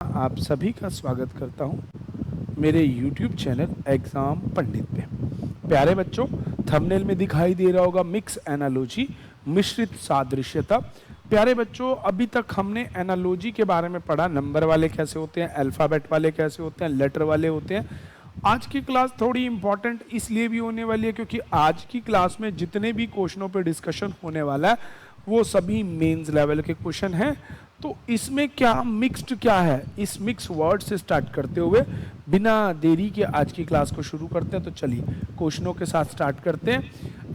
आप सभी का स्वागत करता हूं मेरे YouTube चैनल एग्जाम पंडित पे। प्यारे बच्चों, थंबनेल में दिखाई दे रहा होगा मिक्स एनालॉजी, मिश्रित सादृश्यता। प्यारे बच्चों, अभी तक हमने एनालॉजी के बारे में पढ़ा, नंबर वाले कैसे होते हैं, अल्फ़ाबेट वाले कैसे होते हैं, लेटर वाले होते हैं। आज की क्लास थोड़ी इंपॉर्टेंट इसलिए भी होने वाली है क्योंकि आज की क्लास में जितने भी क्वेश्चनों पे डिस्कशन होने वाला है वो सभी मेंस लेवल के क्वेश्चन हैं। तो इसमें क्या मिक्स्ड क्या है, इस मिक्स वर्ड से स्टार्ट करते हुए बिना देरी के आज की क्लास को शुरू करते हैं। तो चलिए क्वेश्चनों के साथ स्टार्ट करते हैं।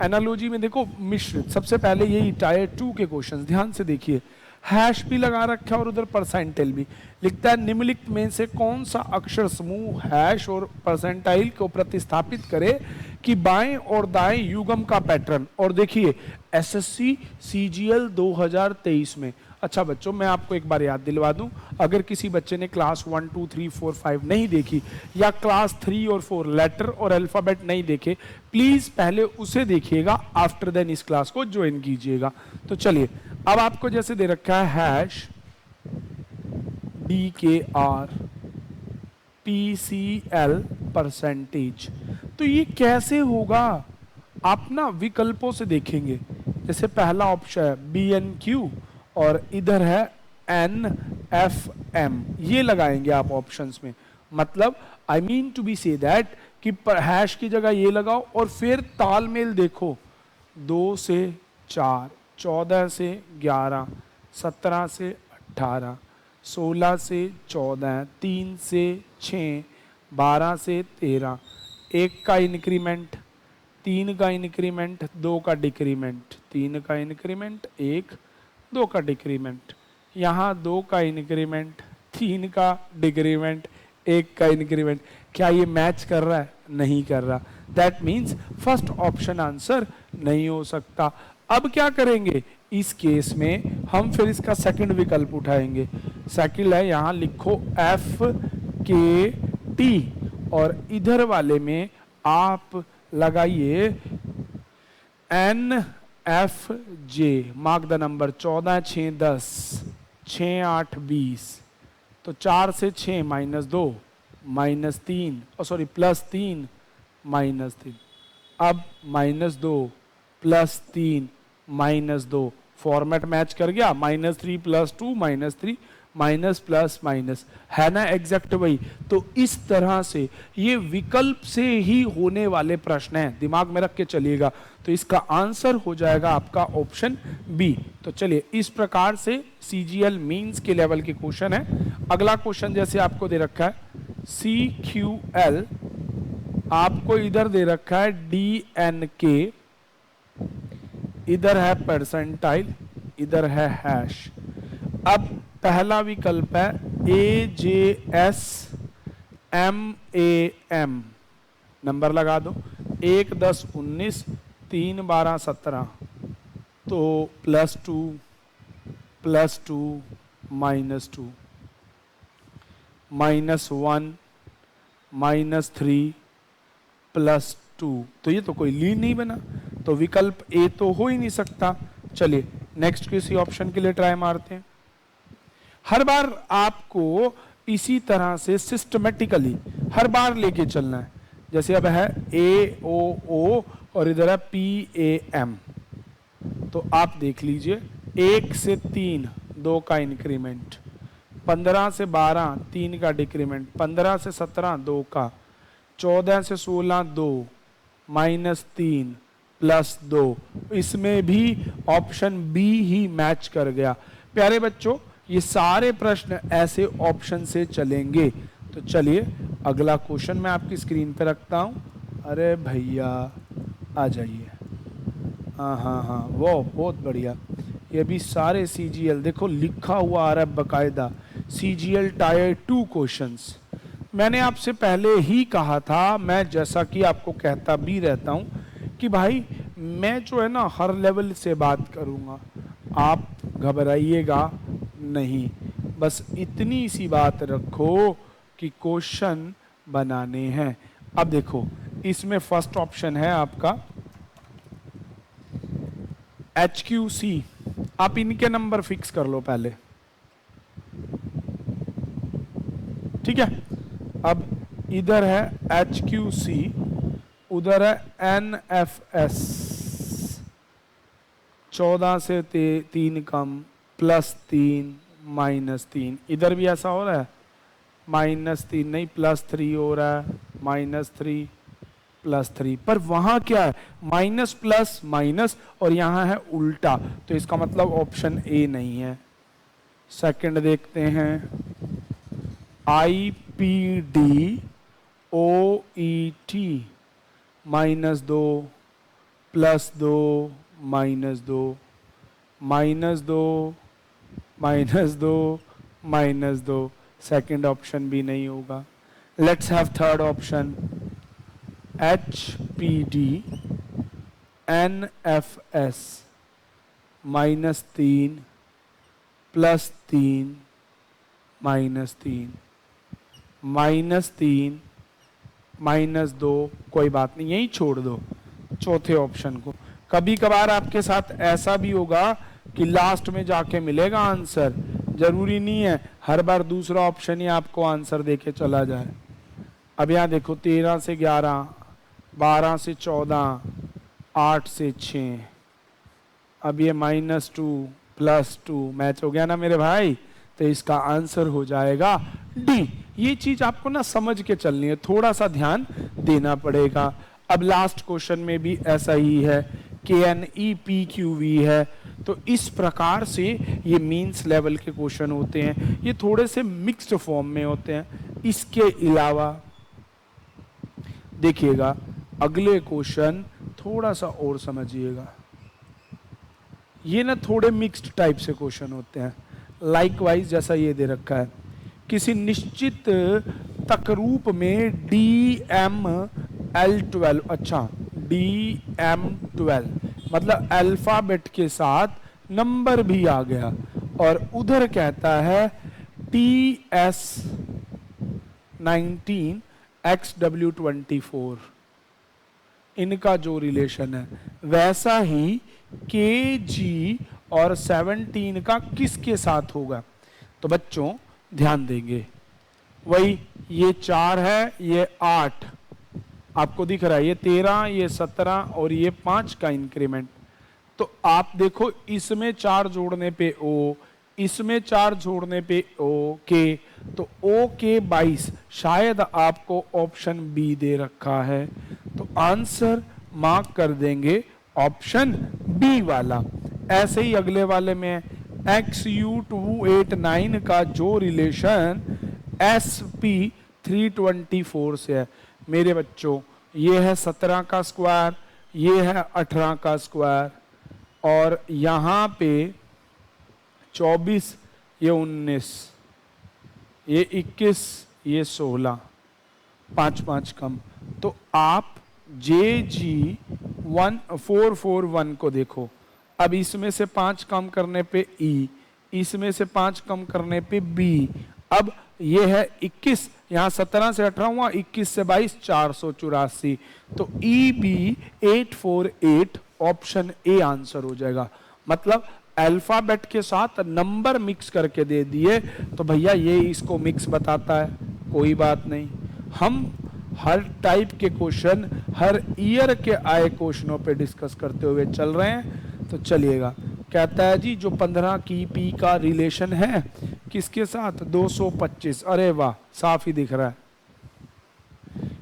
एनालॉजी में देखो मिश्रित, सबसे पहले यही टायर 2 के क्वेश्चन ध्यान से देखिए। हैश भी लगा रखा है और उधर परसेंटाइल भी लिखता है। निम्नलिखित में से कौन सा अक्षर समूह हैश और परसेंटाइल को प्रतिस्थापित करे कि बाएं और दाएं युग्म का पैटर्न। और देखिए एसएससी सीजीएल 2023 में, अच्छा बच्चों मैं आपको एक बार याद दिलवा दूं, अगर किसी बच्चे ने क्लास 1 2 3 4 5 नहीं देखी या क्लास 3 और 4 लेटर और अल्फ़ाबेट नहीं देखे, प्लीज पहले उसे देखिएगा, आफ्टर देन इस क्लास को ज्वाइन कीजिएगा। तो चलिए, अब आपको जैसे दे रखा है हैश DKR PCL परसेंटेज, तो ये कैसे होगा आप ना विकल्पों से देखेंगे। जैसे पहला ऑप्शन है BNQ और इधर है NFM, ये लगाएंगे आप ऑप्शंस में। मतलब I mean to be say that कि हैश की जगह ये लगाओ और फिर तालमेल देखो। 2 से 4, 14 से 11, 17 से 18, 16 से 14, 3 से 6, 12 से 13, 1 का इंक्रीमेंट, 3 का इंक्रीमेंट, 2 का डिक्रीमेंट, 3 का इंक्रीमेंट, 1, 2 का डिक्रीमेंट, यहाँ 2 का इंक्रीमेंट, 3 का डिक्रीमेंट, 1 का इंक्रीमेंट। क्या ये मैच कर रहा है? नहीं कर रहा। That means first option answer नहीं हो सकता। अब क्या करेंगे इस केस में, हम फिर इसका सेकंड विकल्प उठाएंगे। सेकंड है, यहाँ लिखो FKT और इधर वाले में आप लगाइए NFJ, मार्क द नंबर 14 6 10, 6 8 20, तो 4 से 6 -2 -3, सॉरी +3 -3, अब -2 +3 -2, फॉर्मेट मैच कर गया, -3 +2 -3 माइनस प्लस माइनस, है ना एग्जैक्ट वही। तो इस तरह से ये विकल्प से ही होने वाले प्रश्न हैं, दिमाग में रख के चलिएगा। तो इसका आंसर हो जाएगा आपका ऑप्शन बी। तो चलिए, इस प्रकार से सीजीएल मींस के लेवल के क्वेश्चन है। अगला क्वेश्चन जैसे आपको दे रखा है CQL, आपको इधर दे रखा है DNK, इधर है परसेंटाइल, इधर है हैश। अब पहला विकल्प है AJS MAM, नंबर लगा दो, 1 10 19, 3 12 17, तो +2 +2 -2 -1 -3 +2, तो ये तो कोई लीड नहीं बना, तो विकल्प ए तो हो ही नहीं सकता। चलिए नेक्स्ट किसी ऑप्शन के लिए ट्राई मारते हैं। हर बार आपको इसी तरह से सिस्टमेटिकली हर बार लेके चलना है। जैसे अब है AOO और इधर है PAM, तो आप देख लीजिए 1 से 3 2 का इंक्रीमेंट, 15 से 12 3 का डिक्रीमेंट, 15 से 17 2 का, 14 से 16 2, -3 +2, इसमें भी ऑप्शन बी ही मैच कर गया। प्यारे बच्चों, ये सारे प्रश्न ऐसे ऑप्शन से चलेंगे। तो चलिए अगला क्वेश्चन मैं आपकी स्क्रीन पे रखता हूं। अरे भैया आ जाइए, हाँ हाँ हाँ, वो बहुत बढ़िया। ये भी सारे सीजीएल देखो लिखा हुआ आ रहा है बकायदा, सीजीएल टायर 2 क्वेश्चंस। मैंने आपसे पहले ही कहा था, मैं जैसा कि आपको कहता भी रहता हूं कि भाई मैं जो है ना हर लेवल से बात करूंगा, आप घबराइएगा नहीं, बस इतनी सी बात रखो कि क्वेश्चन बनाने हैं। अब देखो इसमें फर्स्ट ऑप्शन है आपका HQC, आप इनके नंबर फिक्स कर लो पहले। ठीक है। अब इधर है HQC, उधर है NFS, 14 से 3 कम, +3 -3, इधर भी ऐसा हो रहा है, -3 नहीं +3 हो रहा है, -3 +3, पर वहां क्या है, माइनस प्लस माइनस, और यहां है उल्टा, तो इसका मतलब ऑप्शन ए नहीं है। सेकंड देखते हैं, IPD OET, -2 +2 -2 -2 -2 -2, सेकंड ऑप्शन भी नहीं होगा। Let's have third option, HPD NFS, -3 +3 -3 -3 -2, कोई बात नहीं, यही छोड़ दो चौथे ऑप्शन को। कभी कभार आपके साथ ऐसा भी होगा कि लास्ट में जाके मिलेगा आंसर, जरूरी नहीं है हर बार दूसरा ऑप्शन ही आपको आंसर देके चला जाए। अब यहाँ देखो 13 से 11, 12 से 14, 8 से 6, अब ये -2 +2 मैच हो गया ना मेरे भाई, तो इसका आंसर हो जाएगा डी। ये चीज आपको ना समझ के चलनी है, थोड़ा सा ध्यान देना पड़ेगा। अब लास्ट क्वेश्चन में भी ऐसा ही है, KNEPQV है, तो इस प्रकार से ये मीन्स लेवल के क्वेश्चन होते हैं, ये थोड़े से मिक्स्ड फॉर्म में होते हैं। इसके अलावा देखिएगा अगले क्वेश्चन थोड़ा सा और समझिएगा, ये ना थोड़े मिक्स्ड टाइप से क्वेश्चन होते हैं। लाइकवाइज जैसा ये दे रखा है, किसी निश्चित तकरूप में DML12, अच्छा DML12 मतलब अल्फाबेट के साथ नंबर भी आ गया, और उधर कहता है TS19 XW24, इनका जो रिलेशन है वैसा ही KG और 17 का किसके साथ होगा। तो बच्चों ध्यान देंगे, वही ये 4 है, ये 8 आपको दिख रहा है, ये 13, ये 17 और ये 5 का इंक्रीमेंट। तो आप देखो इसमें 4 जोड़ने पे O, इसमें 4 जोड़ने पे OK, तो OK 22, शायद आपको ऑप्शन बी दे रखा है, तो आंसर मार्क कर देंगे ऑप्शन बी वाला। ऐसे ही अगले वाले में XU289 का जो रिलेशन SP324 से है, मेरे बच्चों ये है 17 का स्क्वायर, ये है 18 का स्क्वायर, और यहाँ पे 24, ये 19, ये 21, ये 16, 5 कम। तो आप JG1441 को देखो, अब इसमें से 5 कम करने पे E, इसमें से 5 कम करने पे B, अब ये है 21, यहाँ 17 से 18 हुआ, 21 से 22, 484, तो EB848 ऑप्शन ए आंसर हो जाएगा। मतलब अल्फाबेट के साथ नंबर मिक्स करके दे दिए तो भैया ये इसको मिक्स बताता है, कोई बात नहीं। हम हर टाइप के क्वेश्चन हर ईयर के आए क्वेश्चनों पे डिस्कस करते हुए चल रहे हैं, तो चलिएगा। कहता है जी जो 15 की पी का रिलेशन है किसके साथ, 225। अरे वाह, साफ ही दिख रहा है।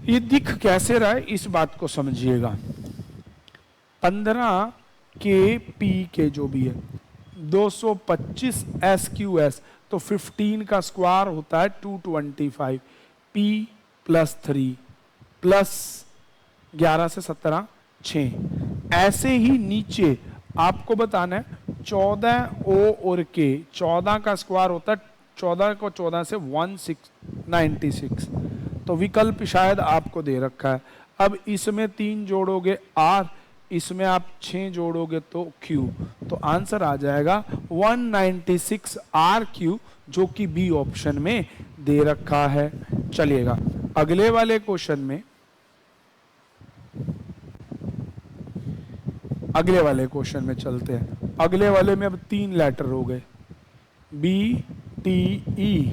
ये दिख कैसे रहा है इस बात को समझिएगा। 15 के पी के जो भी है 225 SQS, तो 15 का स्क्वायर होता है 225, P +3 प्लस 11 से 17 6। ऐसे ही नीचे आपको बताना है 14 O और K, 14 का स्क्वायर होता है 14 को 14 से 196, तो विकल्प शायद आपको दे रखा है। अब इसमें 3 जोड़ोगे R, इसमें आप 6 जोड़ोगे तो Q, तो आंसर आ जाएगा 196 RQ, जो कि बी ऑप्शन में दे रखा है। चलिएगा अगले वाले क्वेश्चन में, अगले वाले क्वेश्चन में चलते हैं। अगले वाले में अब 3 लेटर हो गए, B T E,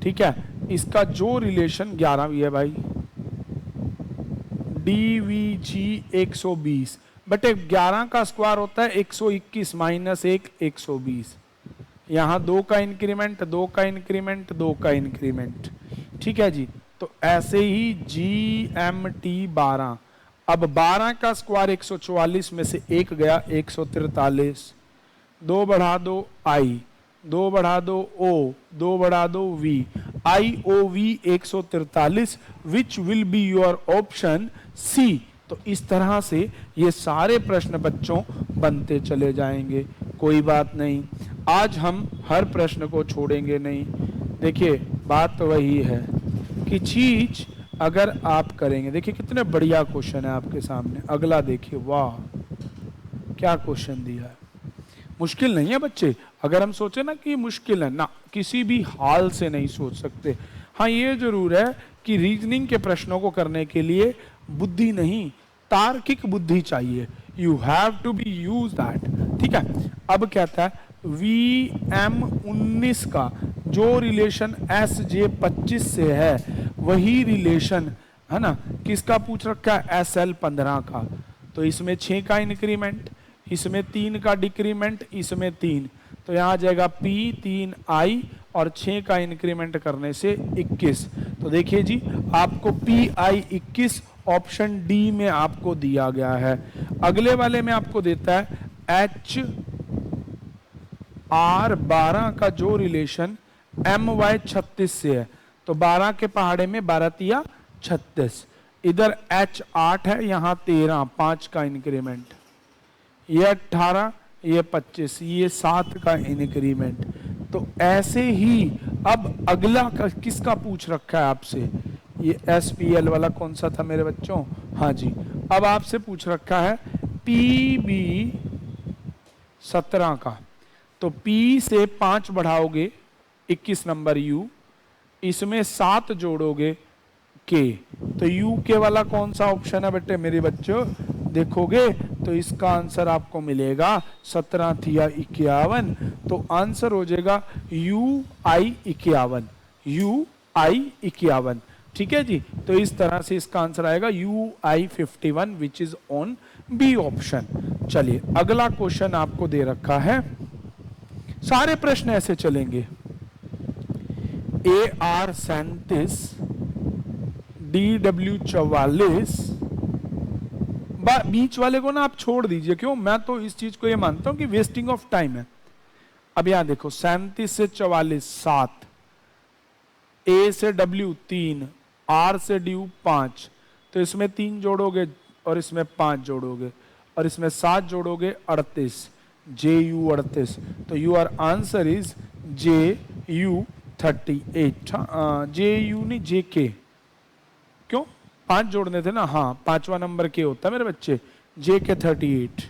ठीक है। इसका जो रिलेशन 11 भी है भाई, DVG 120 बटे 11 का स्क्वायर होता है 121 माइनस 1 120। यहाँ 2 का इंक्रीमेंट, 2 का इंक्रीमेंट, 2 का इंक्रीमेंट, ठीक है जी। तो ऐसे ही GMT 12, अब 12 का स्क्वायर 144 में से 1 गया 143, 2 बढ़ा दो I, 2 बढ़ा दो O, 2 बढ़ा दो V, IOV 143 which will be your option C। तो इस तरह से ये सारे प्रश्न बच्चों बनते चले जाएंगे, कोई बात नहीं। आज हम हर प्रश्न को छोड़ेंगे नहीं। देखिए बात तो वही है कि चीज अगर आप करेंगे, देखिए कितने बढ़िया क्वेश्चन है आपके सामने। अगला देखिए, वाह क्या क्वेश्चन दिया है। मुश्किल नहीं है बच्चे, अगर हम सोचे ना कि मुश्किल है ना, किसी भी हाल से नहीं सोच सकते। हाँ ये जरूर है कि रीजनिंग के प्रश्नों को करने के लिए बुद्धि नहीं, तार्किक बुद्धि चाहिए। You have to be use that, ठीक है। अब कहता है VM19 का जो रिलेशन SJ25 से है वही रिलेशन है ना किसका पूछ रखा है, SL15 का। तो इसमें 6 का इंक्रीमेंट, इसमें 3 का डिक्रीमेंट, इसमें 3, तो यहाँ आ जाएगा P3I और 6 का इंक्रीमेंट करने से 21। तो देखिए जी आपको PI 21 ऑप्शन डी में आपको दिया गया है। अगले वाले में आपको देता है HR12 का जो रिलेशन MY 36 से है, तो 12 के पहाड़े में 12 तिया 36, इधर H8 है, यहाँ 13, 5 का इंक्रीमेंट, ये 18, ये 25, ये 7 का इंक्रीमेंट। तो ऐसे ही अब अगला का किसका पूछ रखा है आपसे, ये SPL वाला कौन सा था मेरे बच्चों, हाँ जी। अब आपसे पूछ रखा है PB 17 का, तो P से 5 बढ़ाओगे 21 नंबर U, इसमें 7 जोड़ोगे K, तो UK वाला कौन सा ऑप्शन है बेटे मेरे बच्चों, देखोगे तो इसका आंसर आपको मिलेगा 17 थिया 51, तो आंसर हो जाएगा UI 51, UI 51, ठीक है जी। तो इस तरह से इसका आंसर आएगा UI 51 which is on B option. चलिए अगला क्वेश्चन आपको दे रखा है, सारे प्रश्न ऐसे चलेंगे। AR 37, DW 44, बीच वाले को ना आप छोड़ दीजिए, क्यों, मैं तो इस चीज को ये मानता हूं कि वेस्टिंग ऑफ टाइम है। अब यहां देखो 37 से 44 7, A से W 3, R से D 5, तो इसमें 3 जोड़ोगे और इसमें 5 जोड़ोगे और इसमें 7 जोड़ोगे 38, JU 38, तो your answer is JU 38, JU नहीं JK, क्यों 5 जोड़ने थे ना, हाँ 5वां नंबर के होता है मेरे बच्चे, JK 38।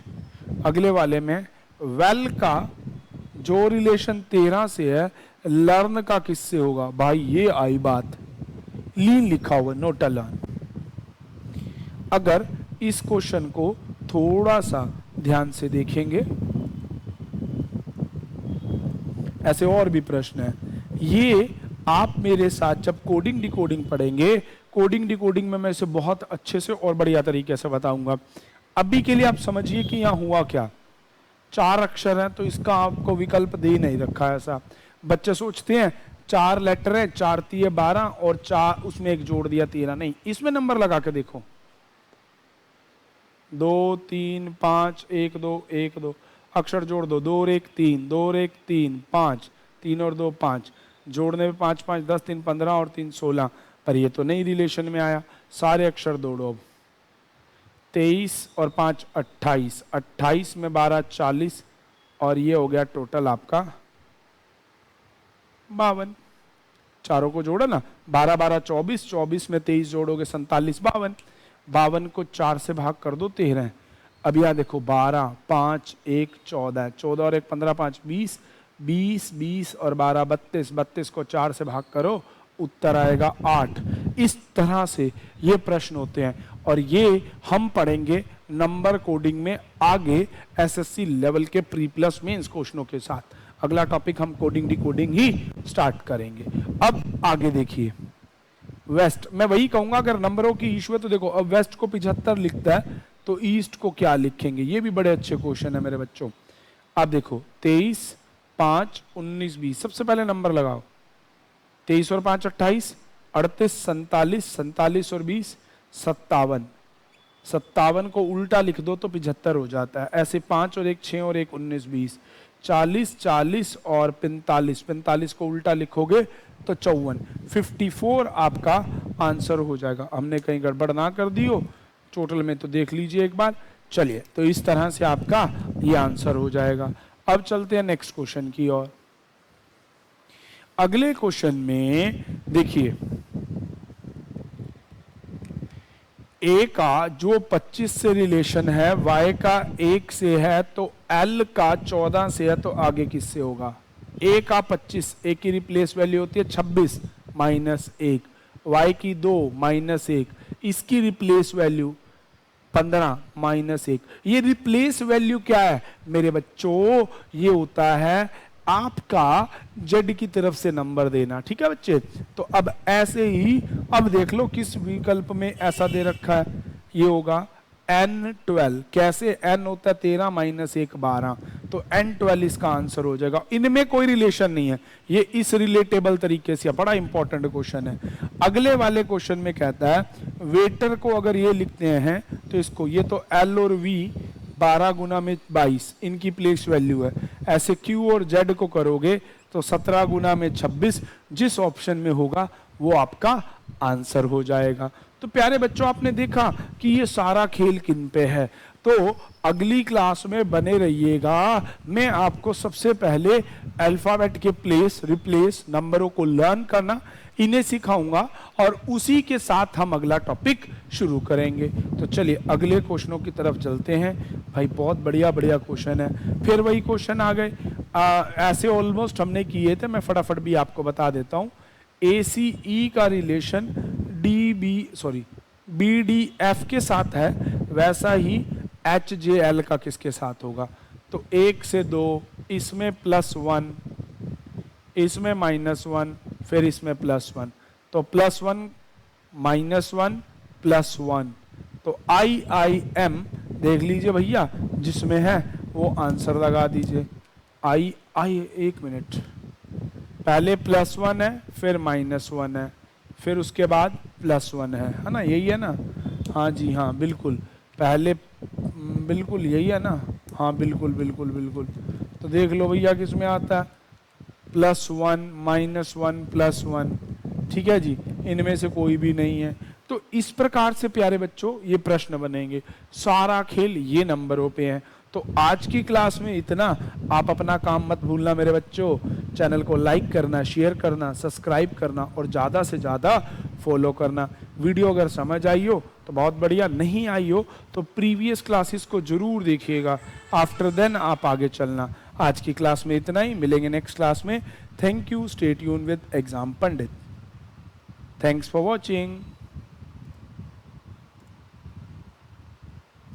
अगले वाले में वेल का जो रिलेशन 13 से है, लर्न का किससे होगा, भाई ये आई बात, लीन लिखा हुआ नोट लर्न। अगर इस क्वेश्चन को थोड़ा सा ध्यान से देखेंगे, ऐसे और भी प्रश्न है, ये आप मेरे साथ जब कोडिंग डिकोडिंग पढ़ेंगे, कोडिंग डिकोडिंग में मैं इसे बहुत अच्छे से और बढ़िया तरीके से बताऊंगा। अभी के लिए आप समझिए कि यहाँ हुआ क्या, 4 अक्षर हैं तो इसका आपको विकल्प दे नहीं रखा है। ऐसा बच्चे सोचते हैं 4 लेटर है, 4 तिये 12 और 4 उसमें एक जोड़ दिया 13, नहीं, इसमें नंबर लगा के देखो, 2 3 5 1 2 1 2, अक्षर जोड़ दो, 2 और 1 3, 2 और 1 3 5, 3 और 2 5, जोड़ने में 5 5 10 3 15 और 3 16, पर ये तो नई रिलेशन में आया। सारे अक्षर जोड़ो, 23 और 5 28, 28 में 12 40, और ये हो गया टोटल आपका 52। चारों को जोड़ा ना, 12 12 24, 24 में 23 जोड़ोगे 47 52, 52 को 4 से भाग कर दो 13। अब यह देखो 12 5 1 14, 14 और 1 15 5 20, 20 20 और 12 32, 32 को 4 से भाग करो, उत्तर आएगा 8। इस तरह से ये प्रश्न होते हैं और ये हम पढ़ेंगे नंबर कोडिंग में आगे एसएससी लेवल के प्री प्लस मेंस क्वेश्चनों के साथ। अगला टॉपिक हम कोडिंग डिकोडिंग ही स्टार्ट करेंगे। अब आगे देखिए, वेस्ट, मैं वही कहूंगा अगर नंबरों की इशू है तो देखो, अब वेस्ट को 75 लिखता है तो ईस्ट को क्या लिखेंगे, ये भी बड़े अच्छे क्वेश्चन है मेरे बच्चों। आप देखो 23, 5, 19, 20, सबसे पहले नंबर लगाओ। 23 और 5 28, 38, 47, 47 और 20 57। 57 को उल्टा लिख दो तो 75 हो जाता है। ऐसे 5 और 1 6 और 1 19 20, 40, 40 और 45, 45 को उल्टा लिखोगे तो 54, 54 आपका आंसर हो जाएगा। हमने कहीं गड़बड़ ना कर दी हो टोटल में तो देख लीजिए एक बार। चलिए, तो इस तरह से आपका ये आंसर हो जाएगा। अब चलते हैं नेक्स्ट क्वेश्चन की ओर। अगले क्वेश्चन में देखिए, ए का जो 25 से रिलेशन है, y का 1 से है, तो l का 14 से है, तो आगे किससे होगा? a का 25, a की रिप्लेस वैल्यू होती है 26 माइनस 1, y की 2 माइनस 1, इसकी रिप्लेस वैल्यू 15 माइनस 1। ये रिप्लेस वैल्यू क्या है मेरे बच्चों? ये होता है आपका z की तरफ से नंबर देना, ठीक है बच्चे। तो अब ऐसे ही अब देख लो किस विकल्प में ऐसा दे रखा है, ये होगा n12। कैसे? n होता है 13 माइनस 1 12, तो n12 इसका आंसर हो जाएगा। इनमें कोई रिलेशन नहीं है, ये इस रिलेटेबल तरीके से, बड़ा इंपॉर्टेंट क्वेश्चन है। अगले वाले क्वेश्चन में कहता है वेटर को अगर ये लिखते हैं तो इसको, ये तो l और v 12 गुना में 22 इनकी प्लेस वैल्यू है। ऐसे q और z को करोगे तो 17 गुना में 26, जिस ऑप्शन में होगा वो आपका आंसर हो जाएगा। तो प्यारे बच्चों, आपने देखा कि ये सारा खेल किन पे है। तो अगली क्लास में बने रहिएगा। मैं आपको सबसे पहले अल्फाबेट के प्लेस रिप्लेस नंबरों को लर्न करना, इन्हें सिखाऊंगा और उसी के साथ हम अगला टॉपिक शुरू करेंगे। तो चलिए अगले क्वेश्चनों की तरफ चलते हैं। भाई बहुत बढ़िया बढ़िया क्वेश्चन है, फिर वही क्वेश्चन आ गए। ऐसे ऑलमोस्ट हमने किए थे, मैं फटाफट भी आपको बता देता हूँ। ACE का रिलेशन BDF के साथ है, वैसा ही HJL का किसके साथ होगा? तो 1 से 2, इसमें +1, इसमें -1, फिर इसमें +1, तो +1 -1 +1, तो IIM देख लीजिए भैया, जिसमें है वो आंसर लगा दीजिए। एक मिनट, पहले +1 है, फिर -1 है, फिर उसके बाद +1 है ना? यही है ना? हाँ जी हाँ, बिल्कुल, पहले बिल्कुल यही है ना? हाँ बिल्कुल बिल्कुल बिल्कुल। तो देख लो भैया किसमें आता है, +1 -1 +1, ठीक है जी, इनमें से कोई भी नहीं है। तो इस प्रकार से प्यारे बच्चों ये प्रश्न बनेंगे। सारा खेल ये नंबरों पे है। तो आज की क्लास में इतना। आप अपना काम मत भूलना मेरे बच्चों। चैनल को लाइक करना, शेयर करना, सब्सक्राइब करना और ज़्यादा से ज़्यादा फॉलो करना। वीडियो अगर समझ आई हो तो बहुत बढ़िया, नहीं आई हो तो प्रीवियस क्लासेस को जरूर देखिएगा। आफ्टर देन आप आगे चलना। आज की क्लास में इतना ही, मिलेंगे नेक्स्ट क्लास में। Thank you, stay tune with exam Pandit. Thanks for watching.